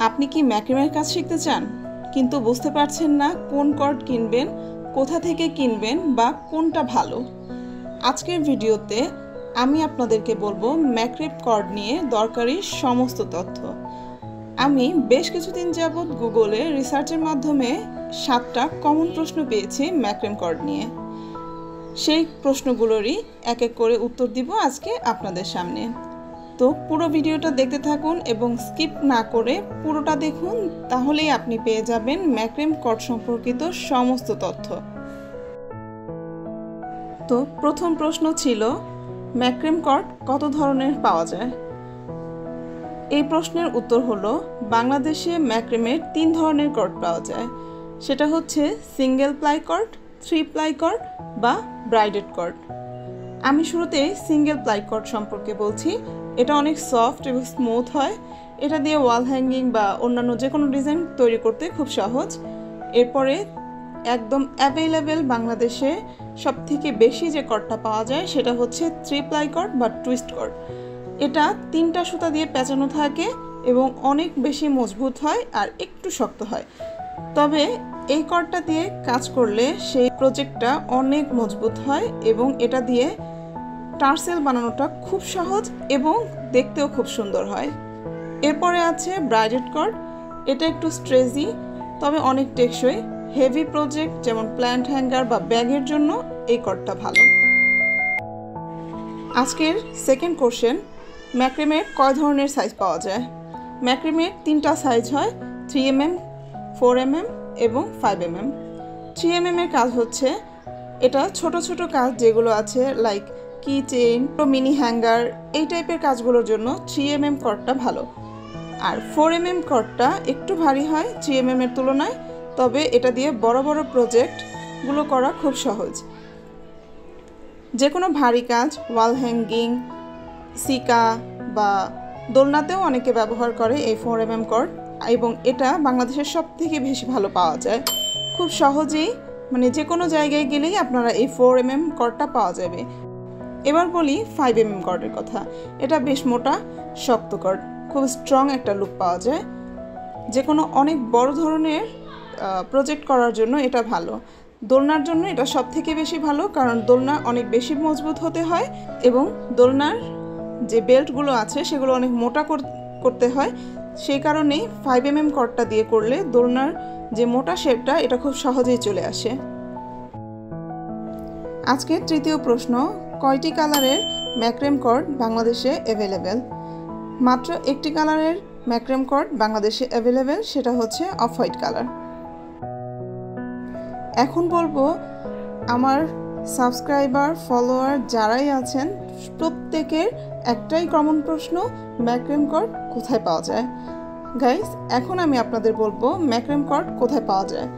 আপনি কি ম্যাক্রামের কাজ শিখতে চান কিন্তু বুঝতে পারছেন না কোন কর্ড কিনবেন, কোথা থেকে কিনবেন বা কোনটা ভালো? আজকের ভিডিওতে আমি আপনাদেরকে বলবো ম্যাক্রেম কর্ড নিয়ে দরকারি সমস্ত তথ্য। আমি বেশ কিছুদিন যাবৎ গুগলে রিসার্চের মাধ্যমে 7টা কমন প্রশ্ন পেয়েছি ম্যাক্রেম কর্ড নিয়ে। সেই প্রশ্নগুলোরই এক এক করে উত্তর দিব আজকে আপনাদের সামনে। তো পুরো ভিডিওটা দেখতে থাকুন এবং স্কিপ না করে পুরোটা দেখুন, তাহলেই আপনি পেয়ে যাবেন ম্যাক্রেম কর্ড সম্পর্কিত সমস্ত তথ্য। তো প্রথম প্রশ্ন ছিল, ম্যাক্রেম কর্ড কত ধরনের পাওয়া যায়? এই প্রশ্নের উত্তর হলো, বাংলাদেশে ম্যাক্রেমের 3 ধরনের কর্ড পাওয়া যায়। সেটা হচ্ছে single ply cord, 3 ply cord বা ব্রাইডেড কর্ড। আমি শুরুতে সিঙ্গেল প্লাই কর্ড সম্পর্কে বলছি। এটা অনেক সফট এবং স্মুথ হয়। এটা দিয়ে ওয়াল হ্যাঙ্গিং বা অন্যান্য যে কোনো ডিজাইন তৈরি করতে খুব সহজ। এরপরে একদম অ্যাভেলেবেল বাংলাদেশে সবথেকে বেশি যে কর্ডটা পাওয়া যায় সেটা হচ্ছে 3 প্লাই কর্ড বা টুইস্ট কর্ড। এটা 3টা সুতা দিয়ে পেঁচানো থাকে এবং অনেক বেশি মজবুত হয় আর একটু শক্ত হয়। তবে এই কর্ডটা দিয়ে কাজ করলে সেই প্রজেক্টটা অনেক মজবুত হয় এবং এটা দিয়ে টার্সেল বানানোটা খুব সহজ এবং দেখতেও খুব সুন্দর হয়। এরপরে আছে ব্রাইডেড কর্ড। এটা একটু স্ট্রেজি তবে অনেক টেকসই। হেভি প্রজেক্ট যেমন প্ল্যান্ট হ্যাঙ্গার বা ব্যাগের জন্য এই কর্ডটা ভালো। আজকের সেকেন্ড কোশ্চেন, ম্যাক্রেমের কয় ধরনের সাইজ পাওয়া যায়? ম্যাক্রেমের 3টা সাইজ হয়, 3mm, 4mm এবং 5mm। 3mm এর কাজ হচ্ছে এটা ছোট ছোট কাজ যেগুলো আছে লাইক কি চেইন, মিনি হ্যাঙ্গার, এই টাইপের কাজগুলোর জন্য 3mm কর্ডটা ভালো। আর 4mm কর্ডটা একটু ভারী হয় 3mm এর তুলনায়, তবে এটা দিয়ে বড় বড় প্রজেক্টগুলো করা খুব সহজ। যে কোনো ভারী কাজ, ওয়াল হ্যাঙ্গিং, সিকা বা দোলনাতেও অনেকে ব্যবহার করে এই 4mm কর্ড এবং এটা বাংলাদেশের সবথেকে বেশি ভালো পাওয়া যায়। খুব সহজেই যে কোনো জায়গায় গেলেই আপনারা এই 4mm কর্ডটা পাওয়া যাবে। এবার বলি 5mm কর্ডের কথা। এটা বেশ মোটা শক্ত কর্ড, খুব স্ট্রং একটা লুক পাওয়া যায়। যে কোনো অনেক বড় ধরনের প্রজেক্ট করার জন্য এটা ভালো। দোলনার জন্য এটা সব থেকে বেশি ভালো, কারণ দোলনা অনেক বেশি মজবুত হতে হয় এবং দোলনার যে বেল্টগুলো আছে সেগুলো অনেক মোটা করতে হয়। সেই কারণেই 5mm কর্ডটা দিয়ে করলে দোলনার যে মোটা শেপটা এটা খুব সহজেই চলে আসে। আজকের তৃতীয় প্রশ্ন, কয়টি কালারের ম্যাক্রেম কর্ড বাংলাদেশে অ্যাভেলেবেল? মাত্র একটি কালারের ম্যাক্রেম কর্ড বাংলাদেশে অ্যাভেলেবেল, সেটা হচ্ছে অফ হোয়াইট কালার। এখন বলবো, আমার সাবস্ক্রাইবার ফলোয়ার যারাই আছেন প্রত্যেকের একটাই কমন প্রশ্ন, ম্যাক্রেম কর্ড কোথায় পাওয়া যায়? গাইস, এখন আমি আপনাদের বলবো ম্যাক্রেম কর্ড কোথায় পাওয়া যায়।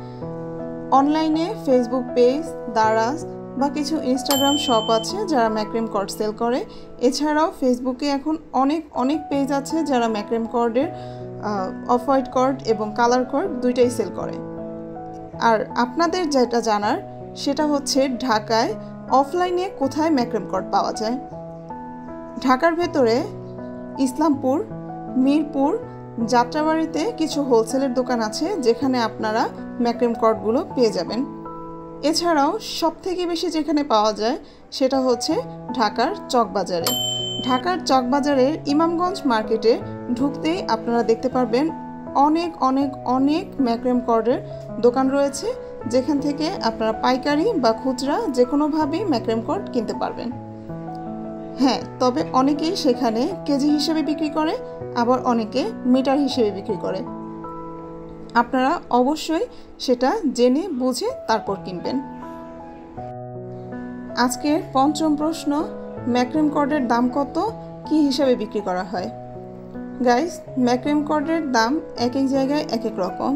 অনলাইনে ফেসবুক পেজ, দারাজ বা কিছু ইনস্টাগ্রাম শপ আছে যারা ম্যাক্রেম কর্ড সেল করে। এছাড়াও ফেসবুকে এখন অনেক পেজ আছে যারা ম্যাক্রেম কর্ডের অফ হোয়াইট কর্ড এবং কালার কর্ড দুইটাই সেল করে। আর আপনাদের যেটা জানার সেটা হচ্ছে ঢাকায় অফলাইনে কোথায় ম্যাক্রেম কর্ড পাওয়া যায়। ঢাকার ভেতরে ইসলামপুর, মিরপুর, যাত্রাবাড়িতে কিছু হোলসেলের দোকান আছে যেখানে আপনারা ম্যাক্রেম কর্ডগুলো পেয়ে যাবেন। এছাড়াও সবথেকে বেশি যেখানে পাওয়া যায় সেটা হচ্ছে ঢাকার চকবাজারে। ঢাকার চকবাজারের ইমামগঞ্জ মার্কেটে ঢুকতেই আপনারা দেখতে পারবেন অনেক ম্যাক্রেম কর্ডের দোকান রয়েছে, যেখান থেকে আপনারা পাইকারি বা খুচরা যে কোনোভাবেই ম্যাক্রেম কর্ড কিনতে পারবেন। হ্যাঁ, তবে অনেকেই সেখানে কেজি হিসেবে বিক্রি করে, আবার অনেকে মিটার হিসেবে বিক্রি করে। আপনারা অবশ্যই সেটা জেনে বুঝে তারপর কিনবেন। আজকের পঞ্চম প্রশ্ন, ম্যাক্রেম কর্ডের দাম কত, কি হিসাবে বিক্রি করা হয়? গাইস, ম্যাক্রেম কর্ডের দাম এক এক জায়গায় এক এক রকম,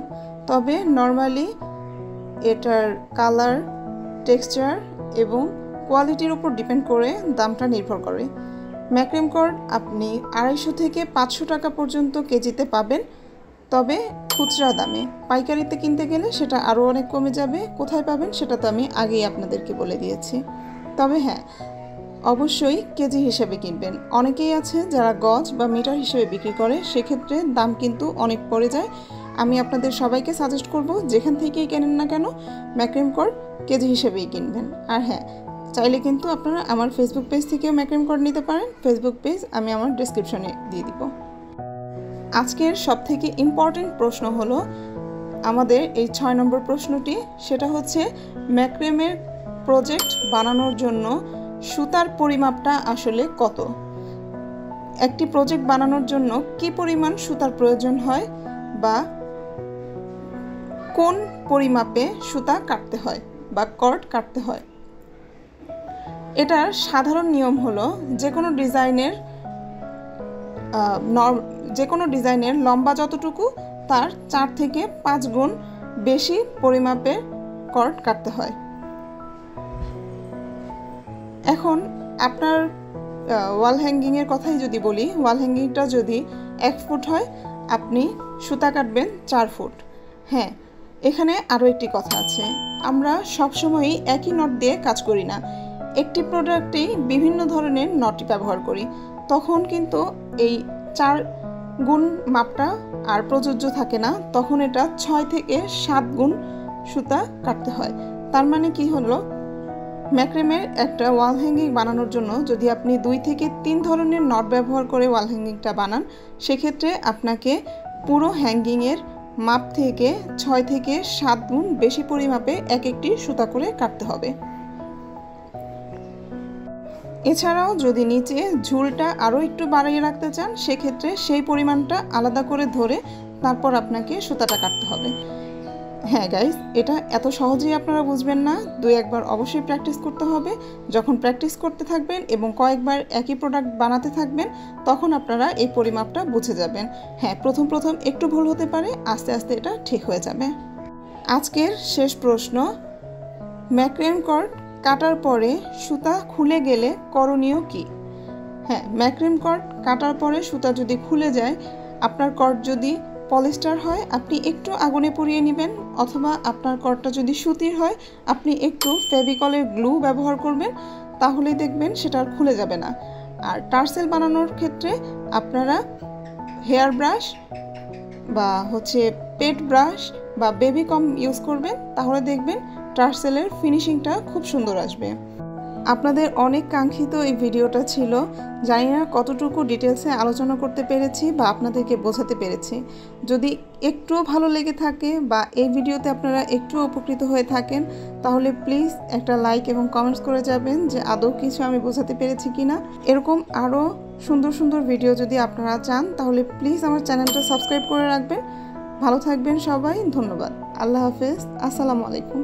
তবে নর্মালি এটার কালার, টেক্সচার এবং কোয়ালিটির উপর ডিপেন্ড করে দামটা নির্ভর করে। ম্যাক্রেম কর্ড আপনি 250 থেকে 500 টাকা পর্যন্ত কেজিতে পাবেন, তবে খুচরা দামে। পাইকারিতে কিনতে গেলে সেটা আরও অনেক কমে যাবে। কোথায় পাবেন সেটা তো আমি আগেই আপনাদেরকে বলে দিয়েছি। তবে হ্যাঁ, অবশ্যই কেজি হিসেবে কিনবেন। অনেকেই আছে যারা গজ বা মিটার হিসেবে বিক্রি করে, সেক্ষেত্রে দাম কিন্তু অনেক পড়ে যায়। আমি আপনাদের সবাইকে সাজেস্ট করব যেখান থেকেই কেনেন না কেন ম্যাক্রেম কর্ড কেজি হিসেবেই কিনবেন। আর হ্যাঁ, চাইলে কিন্তু আপনারা আমার ফেসবুক পেজ থেকেও ম্যাক্রেম কর্ড নিতে পারেন। ফেসবুক পেজ আমি আমার ডেসক্রিপশনে দিয়ে দিব। আজকের সবথেকে ইম্পর্টেন্ট প্রশ্ন হলো আমাদের এই 6 নম্বর প্রশ্নটি, সেটা হচ্ছে ম্যাক্রেমের প্রজেক্ট বানানোর জন্য সুতার পরিমাপটা আসলে কত? একটি প্রজেক্ট বানানোর জন্য কি পরিমাণ সুতার প্রয়োজন হয় বা কোন পরিমাপে সুতা কাটতে হয় বা কর্ড কাটতে হয়? এটার সাধারণ নিয়ম হলো যে কোনো ডিজাইনের লম্বা যতটুকু তার 4 থেকে 5 গুণ বেশি পরিমাপে কর্ড কাটতে হয়। এখন আপনার ওয়াল হ্যাঙ্গিংয়ের কথাই যদি বলি, ওয়াল হ্যাঙ্গিংটা যদি 1 ফুট হয়, আপনি সুতা কাটবেন 4 ফুট। হ্যাঁ, এখানে আরও একটি কথা আছে, আমরা সবসময়ই একই নট দিয়ে কাজ করি না। একটি প্রোডাক্টেই বিভিন্ন ধরনের নট ব্যবহার করি, তখন কিন্তু এই 4 গুণ মাপটা আর প্রযোজ্য থাকে না, তখন এটা 6 থেকে 7 গুণ সুতা কাটতে হয়। তার মানে কি হলো, ম্যাক্রেমের একটা ওয়াল হ্যাঙ্গিং বানানোর জন্য যদি আপনি 2 থেকে 3 ধরনের নট ব্যবহার করে ওয়াল হ্যাঙ্গিংটা বানান, সেক্ষেত্রে আপনাকে পুরো হ্যাঙ্গিংয়ের মাপ থেকে 6 থেকে 7 গুণ বেশি পরিমাপে এক একটি সুতা করে কাটতে হবে। এছাড়াও যদি নিচে ঝুলটা আরও একটু বাড়িয়ে রাখতে চান, সেক্ষেত্রে সেই পরিমাণটা আলাদা করে ধরে তারপর আপনাকে সুতাটা কাটতে হবে। হ্যাঁ গাইস, এটা এত সহজেই আপনারা বুঝবেন না, 2-1 বার অবশ্যই প্র্যাকটিস করতে হবে। যখন প্র্যাকটিস করতে থাকবেন এবং কয়েকবার একই প্রোডাক্ট বানাতে থাকবেন, তখন আপনারা এই পরিমাপটা বুঝে যাবেন। হ্যাঁ, প্রথম একটু ভুল হতে পারে, আস্তে আস্তে এটা ঠিক হয়ে যাবে। আজকের শেষ প্রশ্ন, ম্যাক্রেম কর্ড কাটার পরে সুতা খুলে গেলে করণীয় কি? হ্যাঁ, ম্যাক্রেম কর্ড কাটার পরে সুতা যদি খুলে যায়, আপনার কর্ড যদি পলিস্টার হয়, আপনি একটু আগুনে পুড়িয়ে নেবেন, অথবা আপনার কর্ডটা যদি সুতির হয়, আপনি একটু ফেভিকলের গ্লু ব্যবহার করবেন, তাহলেই দেখবেন সেটা আর খুলে যাবে না। আর টার্সেল বানানোর ক্ষেত্রে আপনারা হেয়ার ব্রাশ বা পেট ব্রাশ বা বেবি কম ইউজ করবেন, তাহলে দেখবেন টার্সেলের ফিনিশিংটা খুব সুন্দর আসবে। আপনাদের অনেক কাঙ্ক্ষিত এই ভিডিওটা ছিল, জানি না কতটুকু ডিটেলসে আলোচনা করতে পেরেছি বা আপনাদেরকে বোঝাতে পেরেছি। যদি একটুও ভালো লেগে থাকে বা এই ভিডিওতে আপনারা একটু উপকৃত হয়ে থাকেন, তাহলে প্লিজ একটা লাইক এবং কমেন্টস করে যাবেন যে আদৌ কিছু আমি বোঝাতে পেরেছি কিনা। এরকম আরও সুন্দর সুন্দর ভিডিও যদি আপনারা চান, তাহলে প্লিজ আমার চ্যানেলটা সাবস্ক্রাইব করে রাখবেন। ভালো থাকবেন সবাই, ধন্যবাদ। আল্লাহ হাফেজ, আসসালামু আলাইকুম।